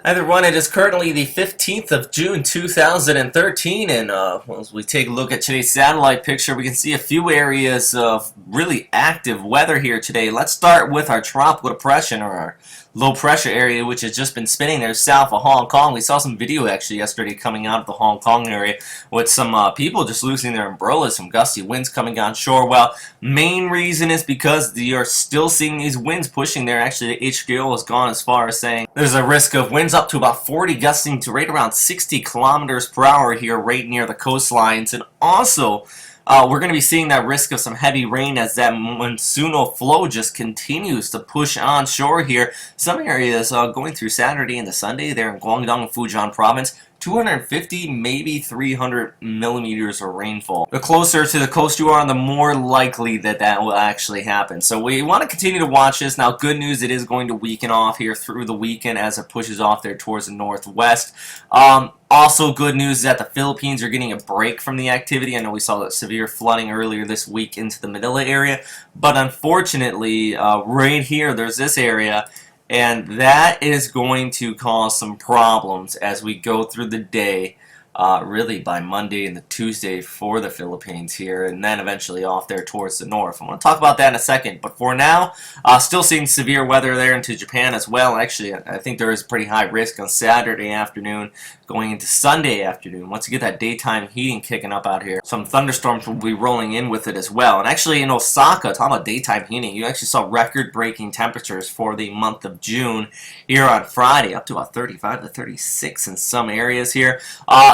Hi everyone, it is currently the 15th of June 2013, and as we take a look at today's satellite picture, we can see a few areas of really active weather here today. Let's start with our tropical depression, or our low pressure area, which has just been spinning there south of Hong Kong. We saw some video actually yesterday coming out of the Hong Kong area with some people just losing their umbrellas, some gusty winds coming on shore. Well, main reason is because you're still seeing these winds pushing there. Actually, the HKO has gone as far as saying there's a risk of winds up to about 40, gusting to right around 60 kilometers per hour here right near the coastlines. And also, we're going to be seeing that risk of some heavy rain as that monsoonal flow just continues to push on shore here. Some areas going through Saturday into Sunday there in Guangdong and Fujian province. 250, maybe 300 millimeters of rainfall. The closer to the coast you are, the more likely that that will actually happen. So we want to continue to watch this. Now, good news, it is going to weaken off here through the weekend as it pushes off there towards the northwest. Also, good news is that the Philippines are getting a break from the activity. I know we saw that severe flooding earlier this week into the Manila area, but unfortunately, right here, there's this area, and that is going to cause some problems as we go through the day, really by Monday and the Tuesday for the Philippines here, and then eventually off there towards the north. I want to talk about that in a second, but for now, still seeing severe weather there into Japan as well. Actually, I think there is pretty high risk on Saturday afternoon going into Sunday afternoon. Once you get that daytime heating kicking up out here, some thunderstorms will be rolling in with it as well. And actually in Osaka, talking about daytime heating, you actually saw record-breaking temperatures for the month of June here on Friday, up to about 35 to 36 in some areas here.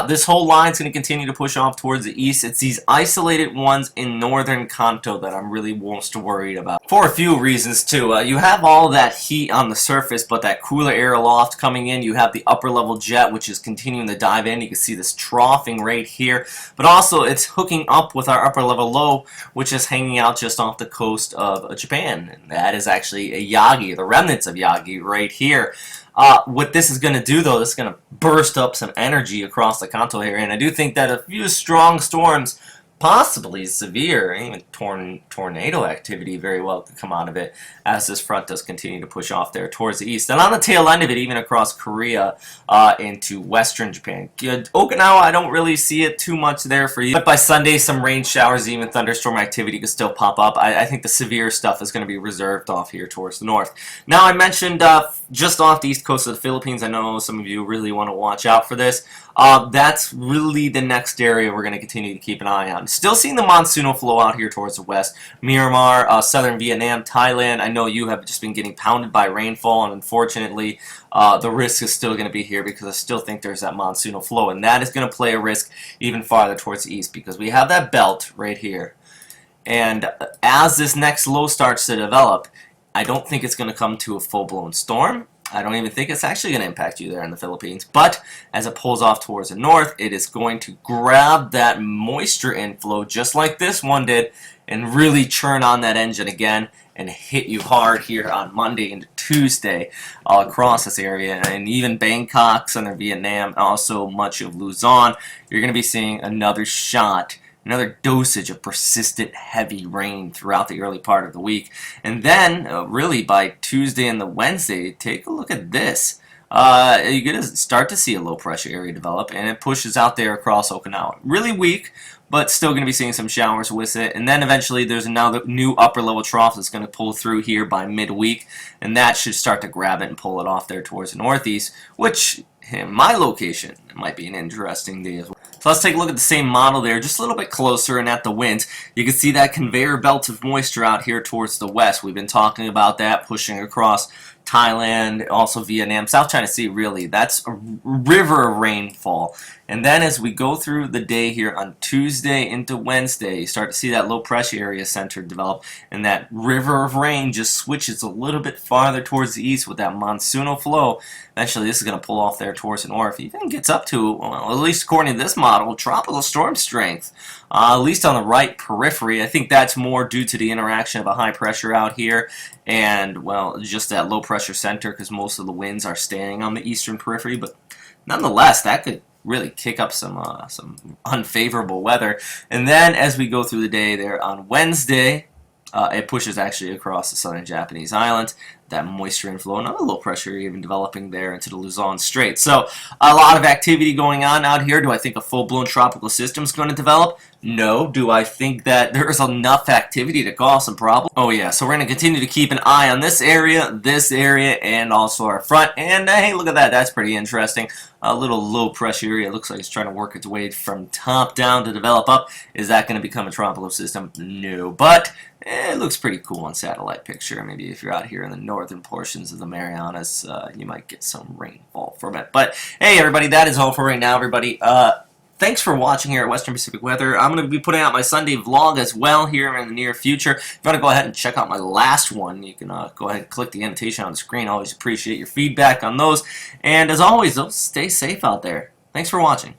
This whole line is going to continue to push off towards the east. It's these isolated ones in northern Kanto that I'm really most worried about. For a few reasons too. You have all that heat on the surface, but that cooler air aloft coming in. You have the upper level jet, which is continuing to dive in. You can see this troughing right here. But also it's hooking up with our upper level low, which is hanging out just off the coast of Japan. And that is actually a Yagi, the remnants of Yagi right here. What this is going to do, though, this is going to burst up some energy across the Kanto area, and I do think that a few strong storms, possibly severe, even tornado activity very well could come out of it as this front does continue to push off there towards the east. And on the tail end of it, even across Korea into western Japan. Okinawa, I don't really see it too much there for you. But by Sunday, some rain showers, even thunderstorm activity could still pop up. I think the severe stuff is going to be reserved off here towards the north. Now, I mentioned just off the east coast of the Philippines, I know some of you really want to watch out for this. That's really the next area we're going to continue to keep an eye on. Still seeing the monsoonal flow out here towards the west. Myanmar, southern Vietnam, Thailand. I know you have just been getting pounded by rainfall, and unfortunately, the risk is still going to be here because I still think there's that monsoonal flow, and that is going to play a risk even farther towards the east because we have that belt right here. And as this next low starts to develop, I don't think it's going to come to a full-blown storm. I don't even think it's actually going to impact you there in the Philippines. But as it pulls off towards the north, it is going to grab that moisture inflow just like this one did and really churn on that engine again and hit you hard here on Monday into Tuesday all across this area. And even Bangkok, southern Vietnam, and also much of Luzon, you're going to be seeing another shot, another dosage of persistent heavy rain throughout the early part of the week. And then, really, by Tuesday and the Wednesday, take a look at this. You're going to start to see a low pressure area develop, and it pushes out there across Okinawa. Really weak, but still going to be seeing some showers with it. And then eventually there's another new upper level trough that's going to pull through here by midweek, and that should start to grab it and pull it off there towards the northeast, which in my location might be an interesting day as well. So let's take a look at the same model there, just a little bit closer and at the winds. You can see that conveyor belt of moisture out here towards the west. We've been talking about that pushing across Thailand, also Vietnam, South China Sea, really. That's a river of rainfall. And then as we go through the day here on Tuesday into Wednesday, you start to see that low pressure area center develop, and that river of rain just switches a little bit farther towards the east with that monsoonal flow. Eventually this is going to pull off there towards the north. It even gets up to, well, at least according to this model, tropical storm strength, at least on the right periphery. I think that's more due to the interaction of a high pressure out here and, well, just that low pressure center because most of the winds are staying on the eastern periphery. But nonetheless, that could really kick up some unfavorable weather. And then as we go through the day there on Wednesday, it pushes actually across the southern Japanese island. that moisture inflow. Another low pressure area even developing there into the Luzon Strait. So a lot of activity going on out here. Do I think a full-blown tropical system is going to develop? No. Do I think that there's enough activity to cause some problems? Oh yeah, so we're going to continue to keep an eye on this area, and also our front. And hey, look at that. That's pretty interesting. A little low pressure area. It looks like it's trying to work its way from top down to develop up. Is that going to become a tropical system? No. But it looks pretty cool on satellite picture. Maybe if you're out here in the northern portions of the Marianas, you might get some rainfall from it. But hey, everybody, that is all for right now, everybody. Thanks for watching here at Western Pacific Weather. I'm going to be putting out my Sunday vlog as well here in the near future. If you want to go ahead and check out my last one, you can go ahead and click the annotation on the screen. I always appreciate your feedback on those. And as always, though, stay safe out there. Thanks for watching.